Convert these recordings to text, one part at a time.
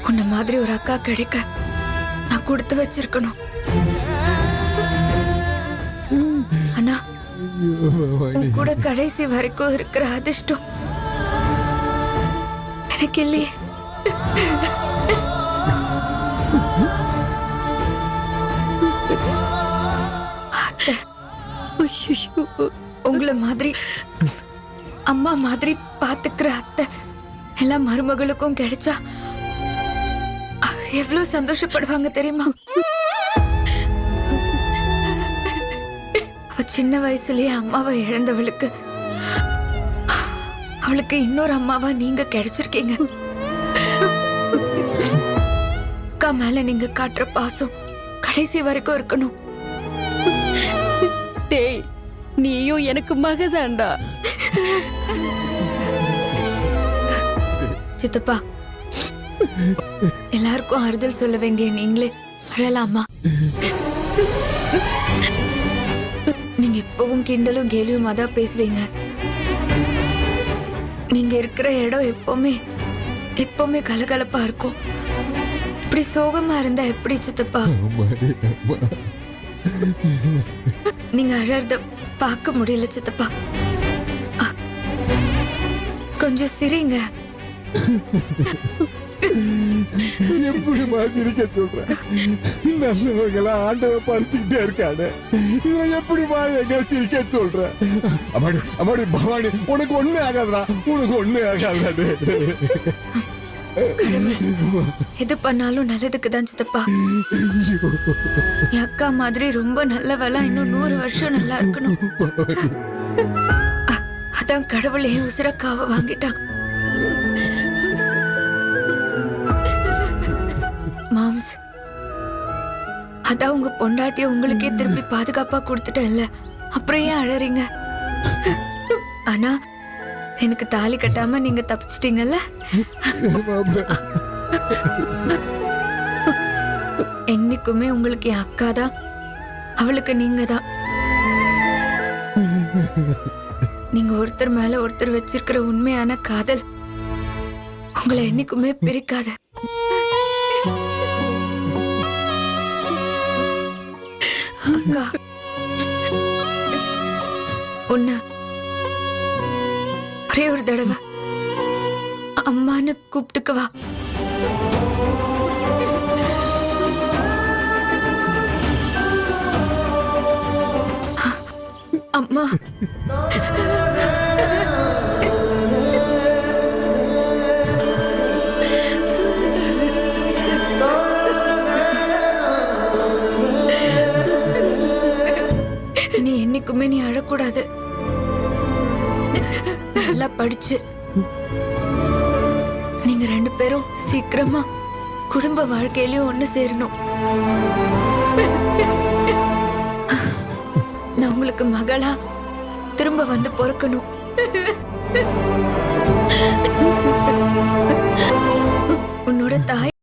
உன்ன மாதிரி ஒரு அக்கா கிடைக்க நான் கொடுத்து வச்சிருக்கணும். ஆனா உன் கூட கடைசி வரைக்கும் இருக்கிற அதிர்ஷ்டம் எனக்கு இல்லையே. அத்தை, உங்களை மாதிரி அம்மா மாதிரி பாத்துக்கிற அத்தை எல்லாம் மருமகளுக்கும் கிடைச்சா எவ்வளவு சந்தோஷப்படுவாங்க தெரியுமா? அவ சின்ன வயசுலயே அம்மாவை இழந்தவளுக்கு அவளுக்கு இன்னொரு அம்மாவா நீங்க கிடைச்சிருக்கீங்க. அக்கா மேல நீங்க காட்டுற பாசம் கடைசி வரைக்கும் இருக்கணும். டேய், நீயும் எனக்கு மகதாண்டா. சித்தப்பா, எல்லாருக்கும் ஆறுதல் சொல்ல வேண்டிய நீங்களே அழலாமா? நீங்க எப்பவும் கிண்டலும் கேலியுமா தான் பேசுவீங்க. நீங்க இருக்கிற இடம் எப்பவுமே கலகலப்பா இருக்கும். இப்படி சோகமா இருந்தா எப்படி சித்தப்பா? நீங்க அழறத பார்க்க முடியல சித்தப்பா. கொஞ்சம் சிரிங்க. எப்படிமா சிரிக்க சொல்ற? நல்லவங்களா ஆண்டவ பறிச்சுக்கிட்டே இருக்கானே, இதுல எப்படிமா எங்க சிரிக்க சொல்ற? அம்மாடி அம்மாடி பவானி, உனக்கு ஒண்ணு ஆகாதுடா, உனக்கு ஒண்ணு ஆகாது. எது பண்ணாலும் நல்லதுக்கு தான் சித்தப்பா. என் அக்கா மாதிரி ரொம்ப நல்லவளா இன்னும் 100 வருஷம் நல்லா இருக்கணும். அதான் கடவுள் என் உசிரக்காவ வாங்கிட்டான். மாம்ஸ், அதான் உங்க பொண்டாட்டிய உங்களுக்கே திருப்பி பாதுகாப்பா கொடுத்துட்டேன்ல, அப்புறம் ஏன் அழறீங்க? ஆனா எனக்கு தாலி கட்டாம நீங்க தப்பிச்சிட்டீங்கல்ல. என்னைக்குமே உங்களுக்கு என் அக்கா தான், அவளுக்கு நீங்க தான். நீங்க ஒருத்தர் மேல ஒருத்தர் வச்சிருக்கிற உண்மையான காதல் உங்களை என்னைக்குமே பிரிக்காத. அக்கா, உன்ன ஒரே ஒரு தடவை அம்மான்னு கூப்பிட்டுக்கவா? அம்மா. நீ என்னைக்குமே நீ அழக்கூடாது. நல்லா படிச்சு நீங்க 2 பேரும் சீக்கிரமா குடும்ப வாழ்க்கையிலயும் ஒண்ணு சேரணும். நான் உங்களுக்கு மகளா திரும்ப வந்து பொறுக்கணும். உன்னோட தாய்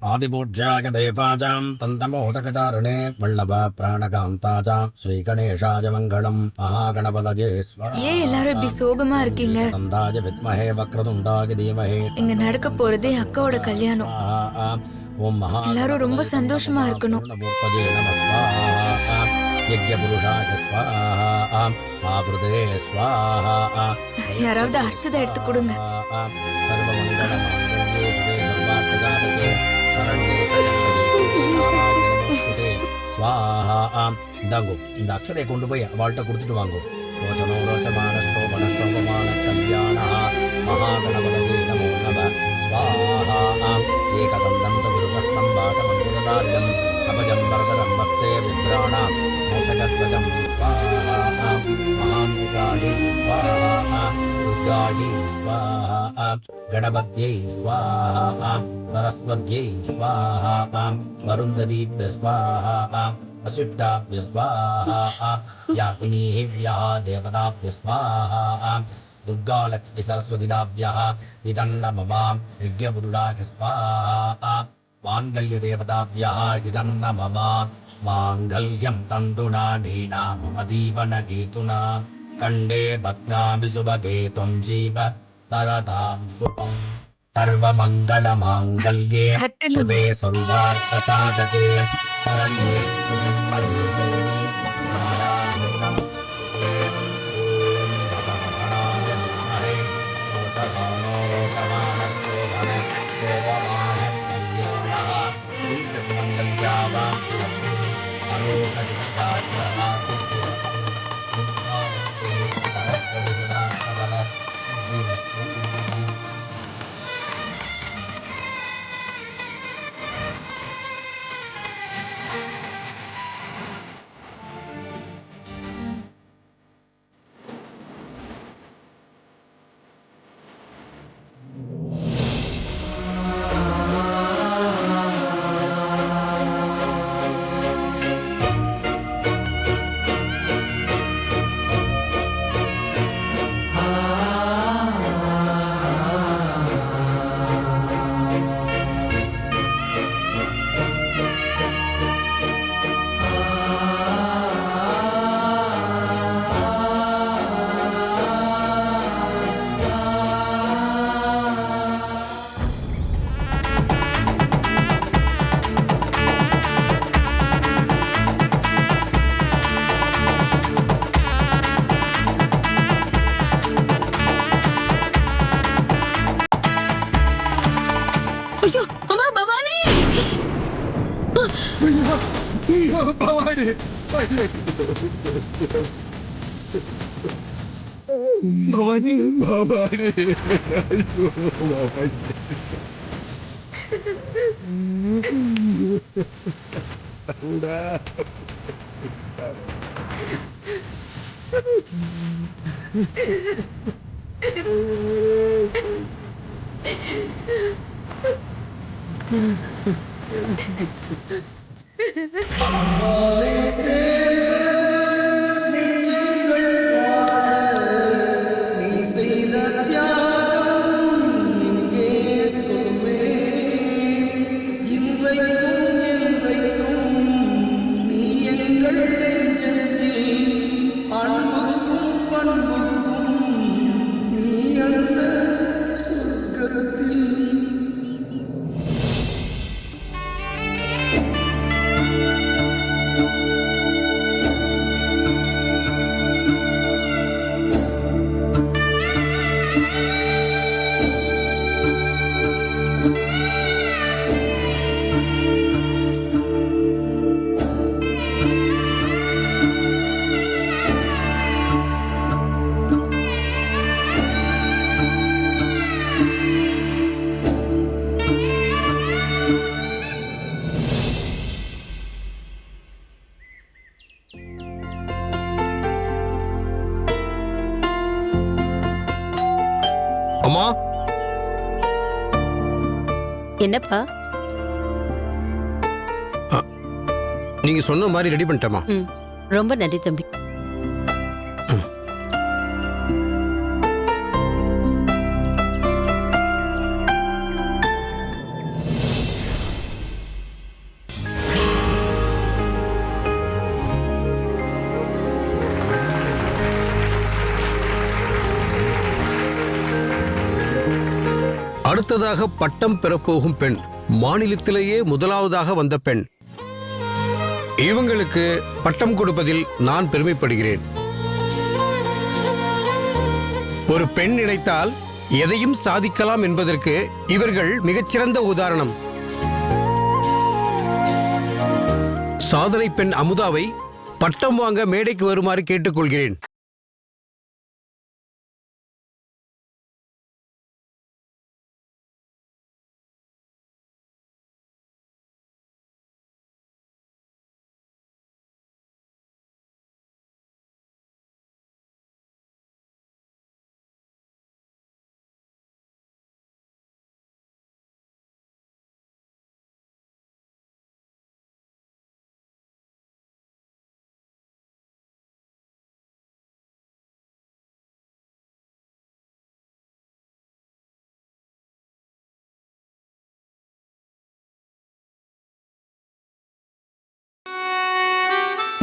आदिपूज्याय देवाजां तन्तमोदकचारिणे वल्लभ प्राणकान्ताजां श्रीगणेशाय मङ्गलं महागणपतये स्वाहा ஏன் எல்லாரும் இப்படி சோகமா இருக்கீங்க? तन्दाय विद्महे वक्रतुण्डाय धीमहि இங்க நடக்க போறதே அக்காவோட கல்யாணம். स्वाहा ओम महा எல்லாரும் ரொம்ப சந்தோஷமா இருக்கணும். पूर्णमूर्तये नमः स्वाहा यज्ञपुरुषाय स्वाहा आवृते स्वाहा யாராவது அர்ச்சதை எடுத்து கொடுங்க. सर्वमङ्गलमाङ्गल्ये शिवे सर्वार्थसाधके शरण्ये त्र्यम्बके नारायणे नमोस्तुते स्वाहा இந்தாங்கோ இந்த அக்ஷதை கொண்டு போய் அவள்கிட்ட கொடுத்துட்டு வாங்கோ ரோச்சனோ ரோச்சமான சோபன சோபமான கல்யாண மகாகணபதே நமோ நம स्वाहा ஏகதந்தம் சதுர்வஸ்தம் பாகமங்குலதாரிடம் அபஜம் வரதரம் வஸ்தே விப்ராணா மோஷகத்வஜம் स्वाहा महान्विकायै स्वाहा दुर्गायै स्वाहा गणपत्यै स्वाहा सरस्वत्यै स्वाहा वरुन्धतीभ्यः स्वाहा असिद्धाभ्यः स्वाहा यामिनीभ्यः देवताभ्यः स्वाहा दुर्गालक्ष्मी सरस्वतीदाभ्यः इदन्नममां दिव्यपुरुषाय स्वाहा माङ्गल्यदेवताभ्यः इदन्नममां माङ्गल्यं तन्तुना नीना मम दीवनगीतुना कण्डे भग्नाभि सुभगे त्वं जीव तरतां सुखं सर्वमङ्गलमाङ्गल्ये शिवे सर्वार्थसाधके शरण्ये त्र्यम्बके नारायणे नमोस्तुते ॐ दशगणाय विद्महे रोचमानो रोचमानस्तोभन शोभमानः कल्याणः दीर्घसुमङ्गल्यावां लक्ष्मी अरोगतिष्ठाः ஐயோ அம்மா பவானி ஐயோ பவானி பவானி பவானி ஐயோ பவானி அடா அம்மா என்னப்பா நீங்க சொன்ன மாதிரி ரெடி பண்ணிட்டேமா. ரொம்ப நன்றி தம்பி. அடுத்ததாக பட்டம் பெறப்போகும் பெண், மாநிலத்திலேயே முதலாவதாக வந்த பெண். இவங்களுக்கு பட்டம் கொடுப்பதில் நான் பெருமைப்படுகிறேன். ஒரு பெண் நினைத்தால் எதையும் சாதிக்கலாம் என்பதற்கு இவர்கள் மிகச்சிறந்த உதாரணம். சாதனை பெண் அமுதாவை பட்டம் வாங்க மேடைக்கு வருமாறு கேட்டுக்கொள்கிறேன்.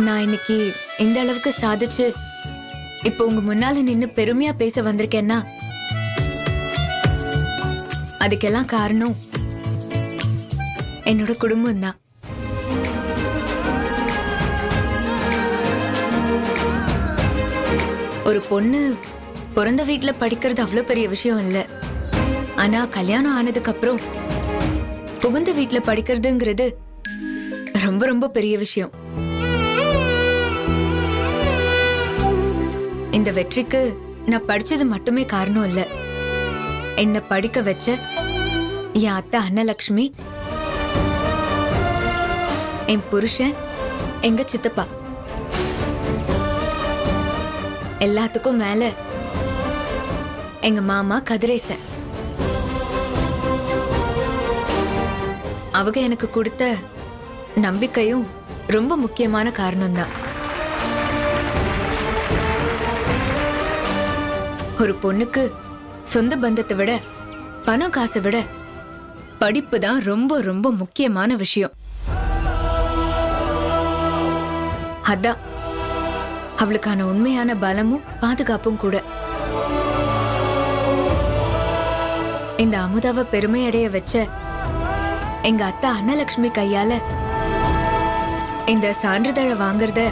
நான் இன்னைக்கு இந்த அளவுக்கு சாதிச்சு இப்போ உங்க முன்னால நின்னு பெருமையா பேச வந்திருக்கேன்னா அதுக்கெல்லாம் காரணம் என்னோட குடும்பம் தான். ஒரு பொண்ணு பிறந்த வீட்டுல படிக்கிறது அவ்வளவு பெரிய விஷயம் இல்ல. ஆனா கல்யாணம் ஆனதுக்கு அப்புறம் புகுந்த வீட்டுல படிக்கிறதுங்கிறது ரொம்ப ரொம்ப பெரிய விஷயம். இந்த வெற்றிக்கு நான் படிச்சது மட்டுமே காரணம் இல்ல. என்ன படிக்க வச்ச என் அத்தை அன்னலட்சுமி, என் புருஷன், எங்க சித்தப்பா, எல்லாத்துக்கும் மேல எங்க மாமா கதிரேசன். அவங்க எனக்கு கொடுத்த நம்பிக்கையும் ரொம்ப முக்கியமான காரணம் தான். ஒரு பொண்ணுக்கு சொந்த பந்தத்தை விட பணம் காசை விட படிப்பு தான் ரொம்ப ரொம்ப முக்கியமான விஷயம். அதான் அவளுக்கான உண்மையான பலமும் பாதுகாப்பும் கூட. இந்த அமுதாவை பெருமையடைய வச்ச எங்க அத்தை அன்னலட்சுமி கையால இந்த சான்றிதழை வாங்குறத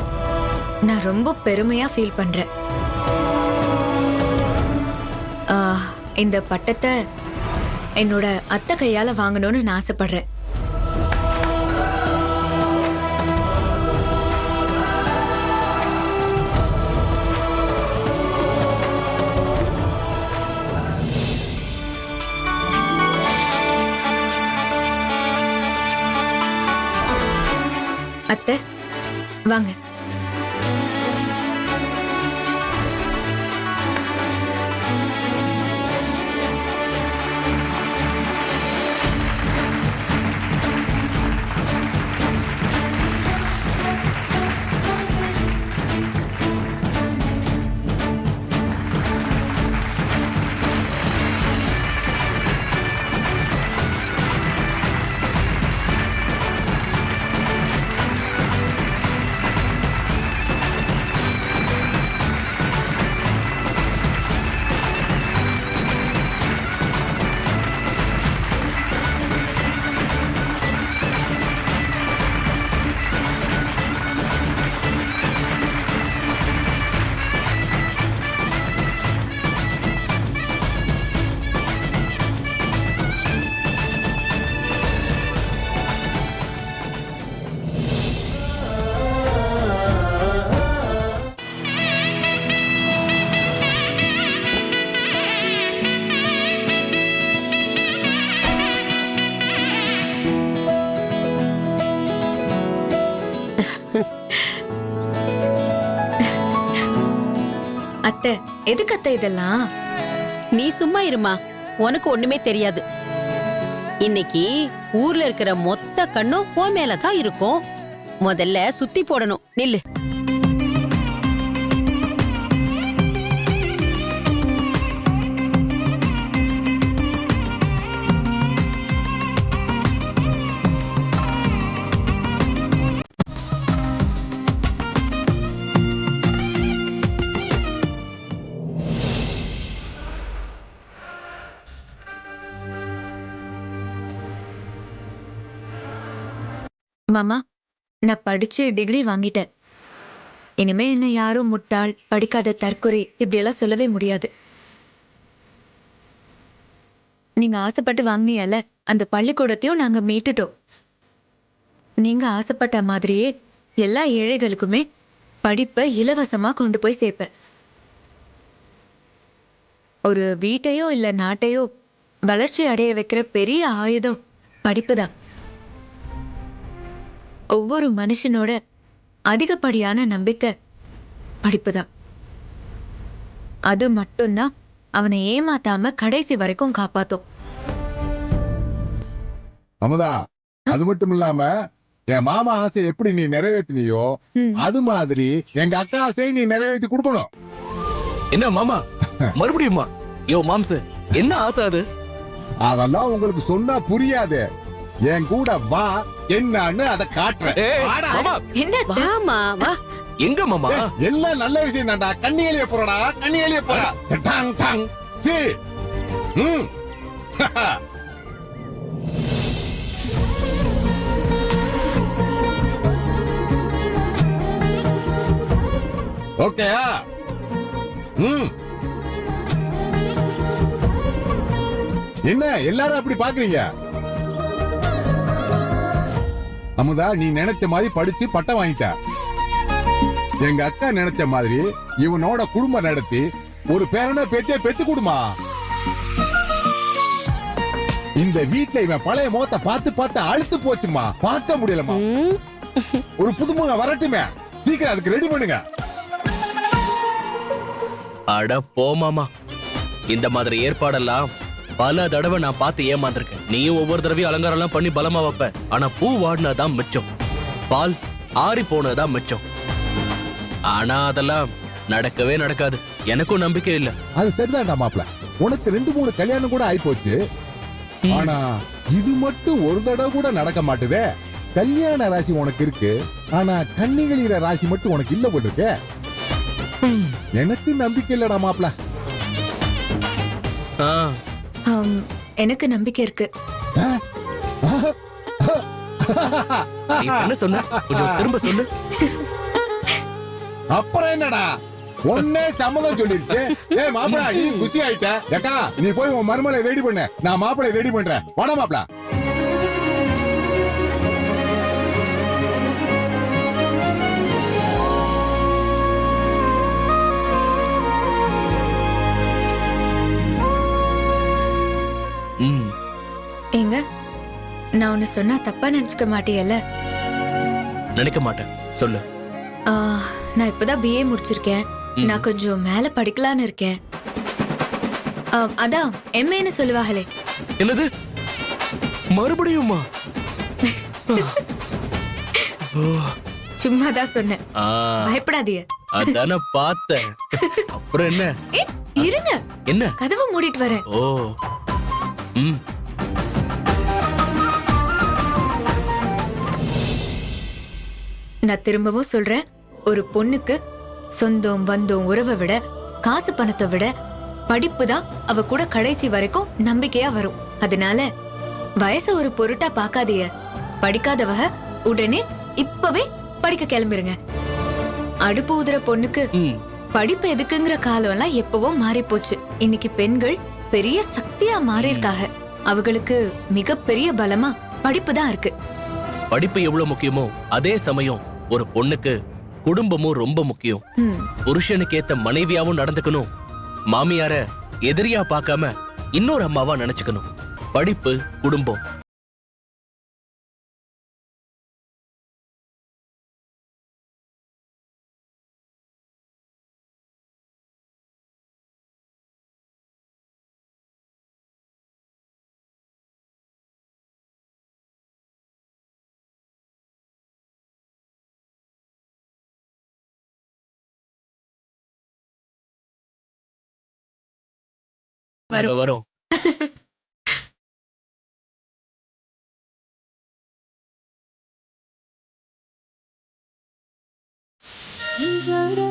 நான் ரொம்ப பெருமையா ஃபீல் பண்றேன். இந்த பட்டத்தை என்னோட அத்தை கையால வாங்கணும்னு நான் ஆசைப்படுறேன். அத்தை வாங்க. அத்தை எதுக்கு அத்தை இதெல்லாம்? நீ சும்மா இருமா, உனக்கு ஒண்ணுமே தெரியாது. இன்னைக்கு ஊர்ல இருக்கிற மொத்த கண்ணும் உன் மேலதான் இருக்கும். முதல்ல சுத்தி போடணும். நில்லு. மாமா, நான் படிச்சு டிகிரி வாங்கிட்டேன். இனிமே என்ன யாரும் முட்டாள், படிக்காத தற்குறி இப்படியெல்லாம் சொல்லவே முடியாது. நீங்க ஆசைப்பட்டு வாங்கினியல்ல, அந்த பள்ளிக்கூடத்தையும் நாங்க மீட்டுட்டோம். நீங்க ஆசைப்பட்ட மாதிரியே எல்லா ஏழைகளுக்குமே படிப்பை இலவசமா கொண்டு போய் சேர்ப்பேன். ஒரு வீட்டையோ இல்ல நாட்டையோ வளர்ச்சி அடைய வைக்கிற பெரிய ஆயுதம் படிப்பு தான். ஒவ்வொரு மனுஷனோட அதிகப்படியான நம்பிக்கை படிப்பு தான். அது மட்டும்தான் அவனை ஏமாத்தாம கடைசி வரைக்கும் காப்பாத்தும். அமுதா, அது மட்டும் இல்லாம என் மாமா ஆசை எப்படி நீ நிறைவேற்றினியோ ம். அது மாதிரி எங்க அக்கா ஆசையை நீ நிறைவேற்றி கொடுக்கணும். என்ன மாமா மறுபடியுமா? யோ மாம்சு, என்ன ஆசை அது? அதெல்லாம் உங்களுக்கு சொன்னா புரியாது. என் கூட வா, என்னன்னு அதை காட்டுறேன். ஏய், வாடா. மாமா என்ன வாமா வா. எங்க மாமா? ஏய், எல்லாம் நல்ல விஷயம் தான்டா. கண்ணிகளிய போறடா, கண்ணிகளிய போறா. டாங் டாங் சி. ம். ஓகேயா? ம். என்ன எல்லாரும் அப்படி பாக்குறீங்க? அமுதா, நீ நினைச்ச மாதிரி படிச்சு பட்டம் வாங்கிட்ட. எங்க அக்கா நினைச்ச மாதிரி இவனோட குடும்பம் நடத்தி ஒரு பேரன பேத்திய பெத்து கொடுமா. இந்த வீட்டுல இவன் பழைய முகத்தை பார்த்து பார்த்து அழுத்து போச்சுமா. பார்க்க முடியலமா. ம், ஒரு புதுமுகம் வரட்டுமே. சீக்கிரம் அதுக்கு ரெடி பண்ணுங்க. அட போ மாமா, இந்த மாதிரி ஏற்பாடெல்லாம் பல தடவை நான் பார்த்து ஏமாந்திருக்கேன். நீயும் ஒவ்வொரு தடவையும் அலங்காரம் எல்லாம் பண்ணி பலமா வைப்ப. ஆனா பூ வாடினதான் மிச்சம், பால் ஆறி போனதான் மிச்சம். ஆனா அதெல்லாம் நடக்கவே நடக்காது. எனக்கும் நம்பிக்கை இல்ல. அது சரிதான்டா மாப்ள. உனக்கு 2-3 கல்யாணம் கூட ஆயிப்போச்சு. ஆனா இது மட்டும் ஒரு தடவை கூட நடக்க மாட்டுதே. கல்யாண ராசி உனக்கு இருக்கு, ஆனா கன்னிகளிற ராசி மட்டும் உனக்கு இல்ல போல இருக்கே. எனக்கு நம்பிக்கை இல்லடா மாப்ள. ஆ, எனக்கு நம்பிக்கை இருக்கு. நீ என்ன சொன்ன? கொஞ்சம் திரும்ப சொல்லு. அப்புறம் என்னடா ஒன்னே சம்மதம் சொல்லிருச்சு. ஏய் மாப்பிள, நீ குஷி ஆயிட்ட. ஏக்கா, நீ போய் உன் மருமலை ரெடி பண்ணு, நான் மாப்பிளை ரெடி பண்றேன். வாடா மாப்பிள. ம், ஏங்க, நான் ஒன்னு சொன்னா தப்பா நினைச்சுக்க மாட்டியல்ல? நினைக்க மாட்டேன், சொல்லு. நான் இப்பதான் பிஏ முடிச்சிருக்கேன். நான் கொஞ்சம் மேல படிக்கலான்னு இருக்கேன். அதான் எம்ஏன்னு சொல்லுவாங்களே. என்னது மறுபடியுமா? சும்மாதான் சொன்னேன், ஆ, பயப்படாதீங்க. அதான பார்த்தேன். அப்புறம் என்ன? இருங்க, என்ன? கதவை மூடிட்டு வரேன். ஓ, ம், நான் திரும்பவும் சொல்றேன், ஒரு பொண்ணுக்கு சொந்தம் பந்தம் உறவை விட, காசு பணத்தை விட படிப்பு தான் அவ கூட கடைசி வரைக்கும் நம்பிக்கையா வரும். அதனால வயசு ஒரு பொருட்டா பாக்காதீங்க. படிக்காதவக உடனே இப்பவே படிக்க கிளம்பிருங்க. அடுப்பு ஊதுற பொண்ணுக்கு ம். படிப்பு எதுக்குங்கிற காலம் எல்லாம் எப்பவோ மாறி போச்சு. இன்னைக்கு பெண்கள் பெரிய சக்தியா மாறி இருக்காங்க. அவங்களுக்கு மிகப்பெரிய பலமா படிப்பு தான் இருக்கு. படிப்பு எவ்வளவு முக்கியமோ அதே சமயம் ஒரு பொண்ணுக்கு குடும்பமும் ரொம்ப முக்கியம். புருஷனுக்கு ஏத்த மனைவியாவும் நடந்துக்கணும். மாமியார எதிரியா பார்க்காம இன்னொரு அம்மாவா நினைச்சுக்கணும். படிப்பு, குடும்பம் வரும். வரும்